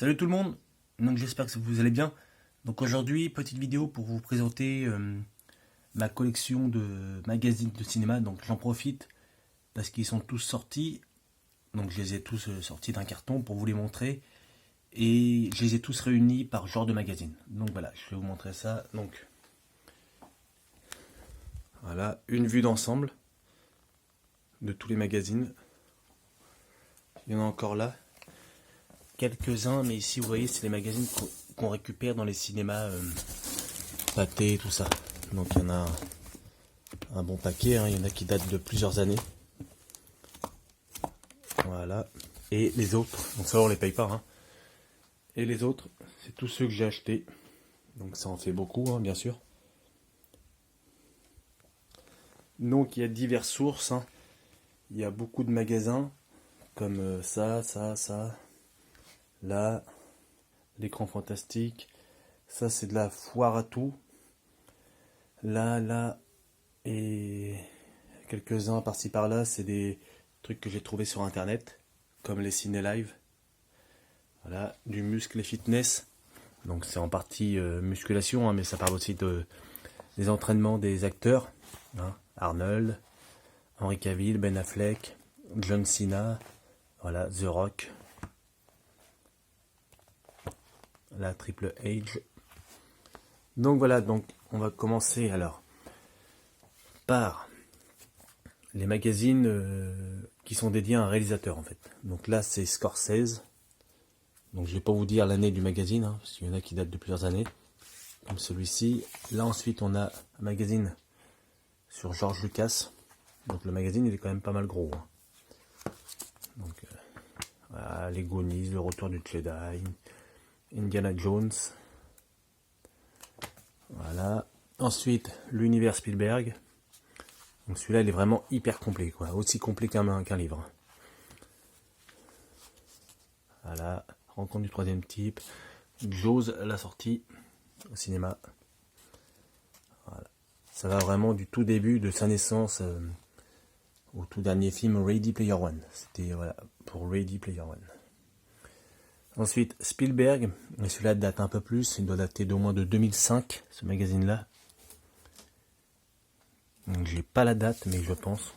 Salut tout le monde, donc j'espère que vous allez bien. Donc aujourd'hui, petite vidéo pour vous présenter ma collection de magazines de cinéma. Donc j'en profite parce qu'ils sont tous sortis. Donc je les ai tous sortis d'un carton pour vous les montrer. Et je les ai tous réunis par genre de magazine. Donc voilà, je vais vous montrer ça. Donc voilà, une vue d'ensemble de tous les magazines. Il y en a encore là. Quelques-uns, mais ici vous voyez c'est les magazines qu'on récupère dans les cinémas Pathé, tout ça. Donc il y en a un bon paquet, hein. Il y en a qui datent de plusieurs années. Voilà. Et les autres, donc ça on les paye pas, hein. Et les autres, c'est tous ceux que j'ai achetés. Donc ça en fait beaucoup, hein, bien sûr. Donc il y a diverses sources, hein. Il y a beaucoup de magasins, comme ça, là, l'écran fantastique. Ça c'est de la foire à tout. Là, et quelques-uns par-ci par-là, c'est des trucs que j'ai trouvés sur internet, comme les ciné live. Voilà, du muscle et fitness. Donc c'est en partie musculation, hein, mais ça parle aussi des entraînements des acteurs, hein. Arnold, Henry Cavill, Ben Affleck, John Cena, voilà, The Rock, la Triple H. Donc voilà, donc on va commencer alors par les magazines qui sont dédiés à un réalisateur en fait. Donc là c'est Scorsese. Donc je vais pas vous dire l'année du magazine, hein, parce qu'il y en a qui datent de plusieurs années, comme celui-ci. Là ensuite on a un magazine sur George Lucas. Donc le magazine il est quand même pas mal gros, hein. Donc voilà, les Goonies, le Retour du Jedi, Indiana Jones. Voilà. Ensuite l'univers Spielberg. Donc celui-là il est vraiment hyper complet, quoi, aussi complet qu'un livre. Voilà, Rencontre du troisième type, Jaws, la sortie au cinéma. Voilà. Ça va vraiment du tout début de sa naissance au tout dernier film Ready Player One. C'était voilà, pour Ready Player One. Ensuite Spielberg, mais celui-là date un peu plus, il doit dater d'au moins de 2005, ce magazine-là. Donc j'ai pas la date, mais je pense.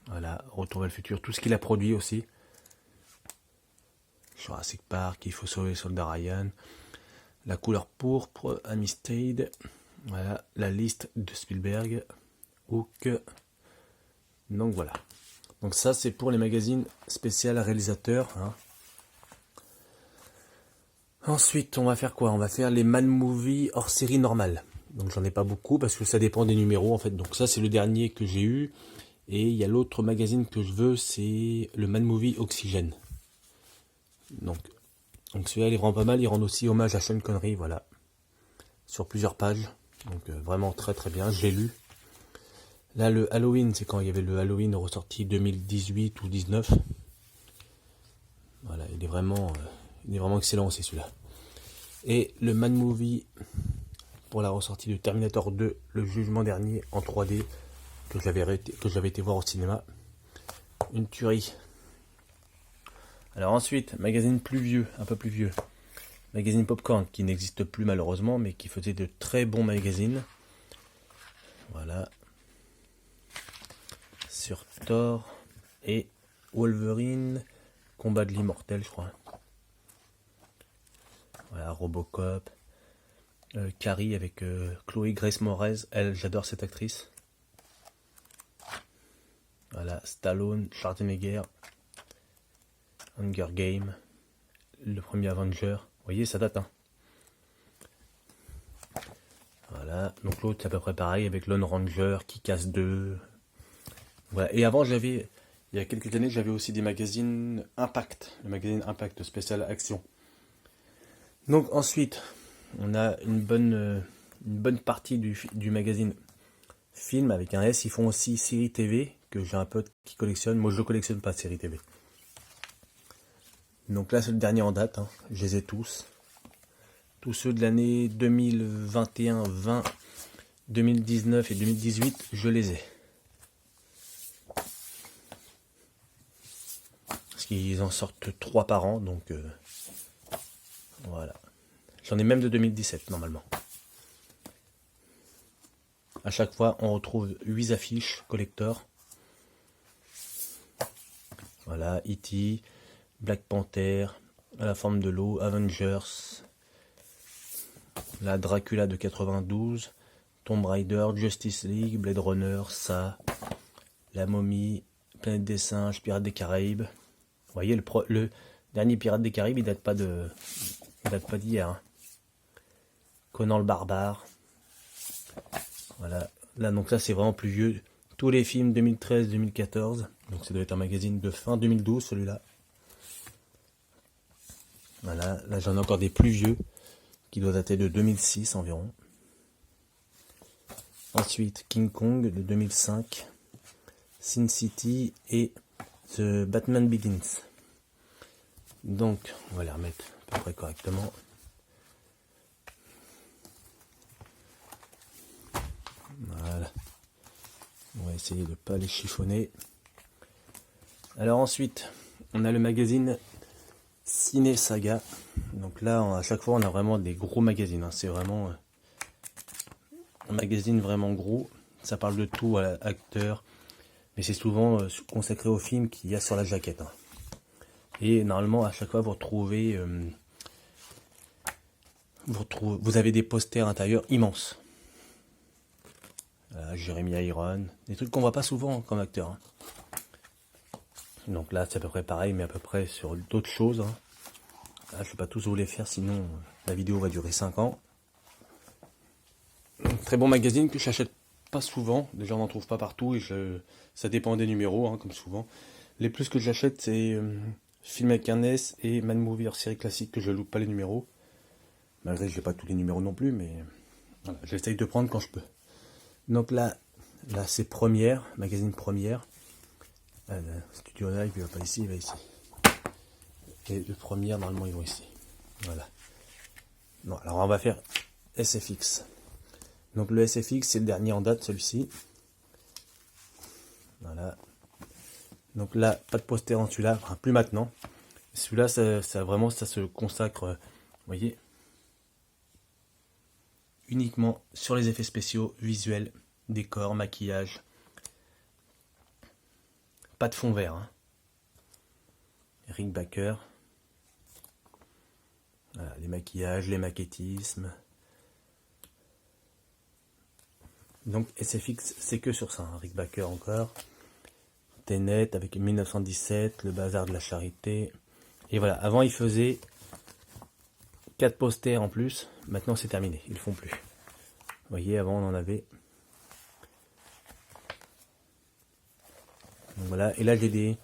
Voilà, Retour vers le futur, tout ce qu'il a produit aussi. Jurassic Park, Il faut sauver le soldat Ryan, La couleur pourpre, Amistad, voilà, la liste de Spielberg, Hook. Donc voilà. Donc ça c'est pour les magazines spécial réalisateurs, hein. Ensuite on va faire quoi? On va faire les Man Movie hors série normale. Donc j'en ai pas beaucoup parce que ça dépend des numéros en fait. Donc ça c'est le dernier que j'ai eu. Et il y a l'autre magazine que je veux, c'est le Man Movie Oxygène. Donc celui-là il rend pas mal, il rend aussi hommage à Sean Connery, voilà. Sur plusieurs pages. Donc vraiment très très bien, j'ai lu. Là le Halloween, c'est quand il y avait le Halloween ressorti 2018 ou 19. Voilà, il est vraiment excellent aussi celui-là. Et le Man Movie pour la ressortie de Terminator 2, le jugement dernier en 3D que j'avais été voir au cinéma. Une tuerie. Alors ensuite, magazine plus vieux, un peu plus vieux. Magazine Popcorn qui n'existe plus malheureusement, mais qui faisait de très bons magazines. Voilà. Sur Thor et Wolverine, Combat de l'immortel, je crois. Voilà, Robocop. Carrie avec Chloé Grace Moretz. Elle, j'adore cette actrice. Voilà, Stallone, Schwarzenegger. Hunger Game. Le premier Avenger. Vous voyez, ça date, hein. Voilà, donc l'autre c'est à peu près pareil avec Lone Ranger, Kick-Ass 2. Voilà, et avant il y a quelques années, j'avais aussi des magazines Impact, le magazine Impact spécial action. Donc ensuite, on a une bonne partie du magazine film avec un S. Ils font aussi série TV, que j'ai un pote qui collectionne. Moi je ne collectionne pas série TV. Donc là c'est le dernier en date, hein. Je les ai tous. Tous ceux de l'année 2021, 20, 2019 et 2018, je les ai. parce qu'ils en sortent 3 par an, donc voilà. J'en ai même de 2017 normalement. À chaque fois, on retrouve 8 affiches collector. Voilà, E.T., Black Panther, À la forme de l'eau, Avengers, la Dracula de 92, Tomb Raider, Justice League, Blade Runner, ça, La Momie, Planète des Singes, Pirates des Caraïbes. Vous voyez, le dernier Pirate des Caraïbes, il date pas d'hier. Hein. Conan le Barbare. Voilà. Là, donc ça, c'est vraiment plus vieux. Tous les films 2013-2014. Donc ça doit être un magazine de fin 2012, celui-là. Voilà. Là, j'en ai encore des plus vieux, qui doivent dater de 2006 environ. Ensuite, King Kong de 2005. Sin City et The Batman Begins. Donc, on va les remettre à peu près correctement. Voilà. On va essayer de ne pas les chiffonner. Alors ensuite, on a le magazine Ciné Saga. Donc là, à chaque fois, on a vraiment des gros magazines. Hein. C'est vraiment un magazine vraiment gros. Ça parle de tout, acteurs. Mais c'est souvent consacré au film qu'il y a sur la jaquette. Hein. Et normalement, à chaque fois, vous retrouvez... vous avez des posters intérieurs immenses. Jeremy Irons, des trucs qu'on voit pas souvent comme acteur. Hein. Donc là, c'est à peu près pareil, mais à peu près sur d'autres choses. Hein. Là, je ne vais pas tous vous les faire, sinon la vidéo va durer 5 ans. Très bon magazine que j'achète pas souvent. Déjà, on n'en trouve pas partout et ça dépend des numéros, hein, comme souvent. Les plus que j'achète, c'est Film avec un S et Mad Movie hors série classique, que je loupe pas les numéros. Malgré que je n'ai pas tous les numéros non plus, mais voilà, j'essaye de prendre quand je peux. Donc là c'est Première, magazine Première. Studio Live, il va pas ici, il va ici. Et le Première, normalement, ils vont ici. Voilà. Bon, alors on va faire SFX. Donc le SFX, c'est le dernier en date, celui-ci. Voilà. Donc là, pas de poster en celui-là, enfin, plus maintenant. Celui-là, ça vraiment, ça se consacre, vous voyez, uniquement sur les effets spéciaux, visuels, décors, maquillage. Pas de fond vert. Hein. Rick Baker. Voilà, les maquillages, les maquettismes. Donc SFX, c'est que sur ça. Hein. Rick Baker encore. Tenet avec 1917, le bazar de la charité. Et voilà, avant ils faisaient 4 posters en plus. Maintenant c'est terminé, ils le font plus. Vous voyez, avant on en avait. Donc voilà, et là j'ai des...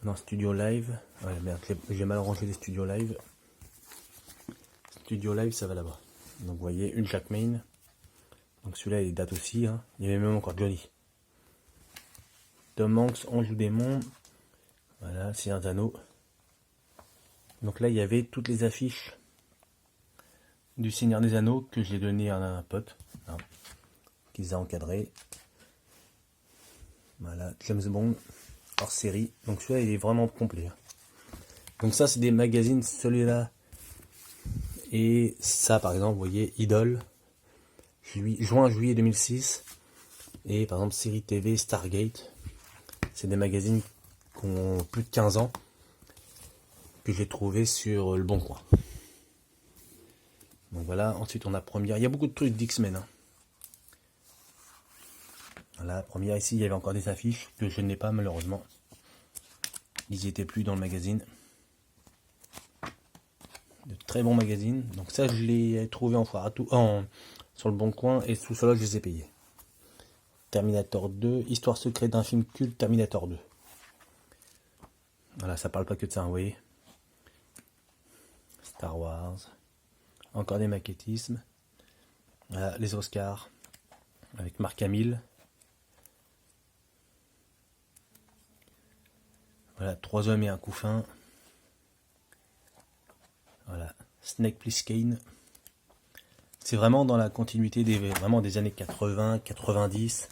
Non, Studio Live. Ouais, merde, j'ai mal rangé les Studio Live. Studio Live, ça va là-bas. Donc vous voyez, une Jack Main. Donc celui-là, il date aussi. Hein. Il y avait même encore Johnny. Tom Hanks, Ange ou Démon. Voilà, Seigneur des Anneaux. Donc là, il y avait toutes les affiches du Seigneur des Anneaux que j'ai donné à un pote. Hein, qui les a encadrés. Voilà, James Bond, hors série. Donc celui-là, il est vraiment complet. Hein. Donc ça, c'est des magazines, celui-là. Et ça, par exemple, vous voyez, Idol. Juin-juillet 2006. Et par exemple, série TV, Stargate. C'est des magazines qui ont plus de 15 ans. Que j'ai trouvé sur Le Bon Coin. Donc voilà, ensuite on a Première. Il y a beaucoup de trucs d'X-Men. Hein. Voilà, Première, ici il y avait encore des affiches que je n'ai pas malheureusement. Ils n'y étaient plus dans le magazine. De très bons magazines. Donc ça, je l'ai trouvé en foire à tout, sur Le Bon Coin, et tout cela je les ai payés. Terminator 2, Histoire secrète d'un film culte, Terminator 2. Voilà, ça parle pas que de ça, vous voyez. Star Wars. Encore des maquettismes. Voilà, les Oscars. Avec Marc Hamill. Voilà, 3 hommes et un couffin. Voilà, Snake Plissken. C'est vraiment dans la continuité des années 80, 90.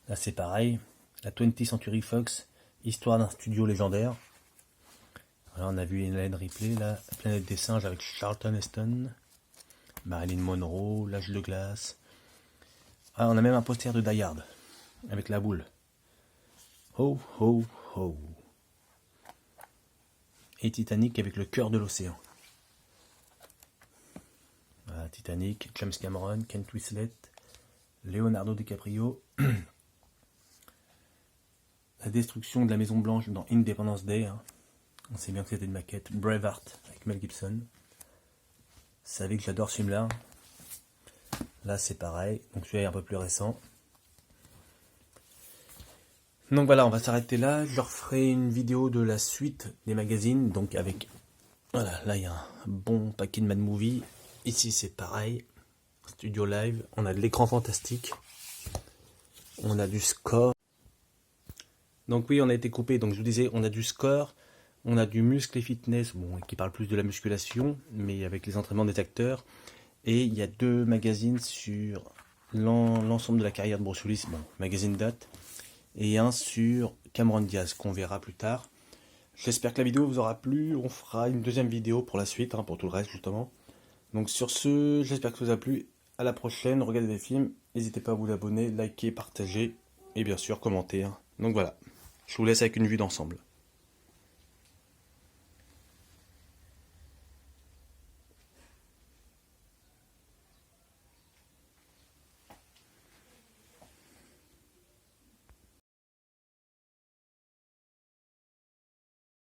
Là c'est pareil. La 20th Century Fox, Histoire d'un studio légendaire. Voilà, on a vu Hélène Ripley, la planète des singes avec Charlton Heston, Marilyn Monroe, l'âge de glace. Ah, on a même un poster de Die Hard avec la boule. Ho ho ho. Et Titanic avec le cœur de l'océan. Voilà, Titanic, James Cameron, Kent Winslet, Leonardo DiCaprio. La destruction de la Maison Blanche dans Independence Day. Hein. On sait bien que c'était une maquette. Braveheart avec Mel Gibson. Vous savez que j'adore ce film-là. Là, c'est pareil. Donc celui-là est un peu plus récent. Donc voilà, on va s'arrêter là. Je leur ferai une vidéo de la suite des magazines. Donc avec... Voilà, là, il y a un bon paquet de Mad Movie. Ici, c'est pareil. Studio Live. On a de l'écran fantastique. On a du score. Donc oui, on a été coupé. Donc je vous disais, on a du score. On a du muscle et fitness, bon, qui parle plus de la musculation, mais avec les entraînements des acteurs. Et il y a 2 magazines sur l'ensemble de la carrière de Bruce Willis, bon, magazine date, et un sur Cameron Diaz, qu'on verra plus tard. J'espère que la vidéo vous aura plu. On fera une deuxième vidéo pour la suite, hein, pour tout le reste justement. Donc sur ce, j'espère que ça vous a plu. À la prochaine, regardez des films. N'hésitez pas à vous abonner, liker, partager, et bien sûr commenter. Hein. Donc voilà, je vous laisse avec une vue d'ensemble.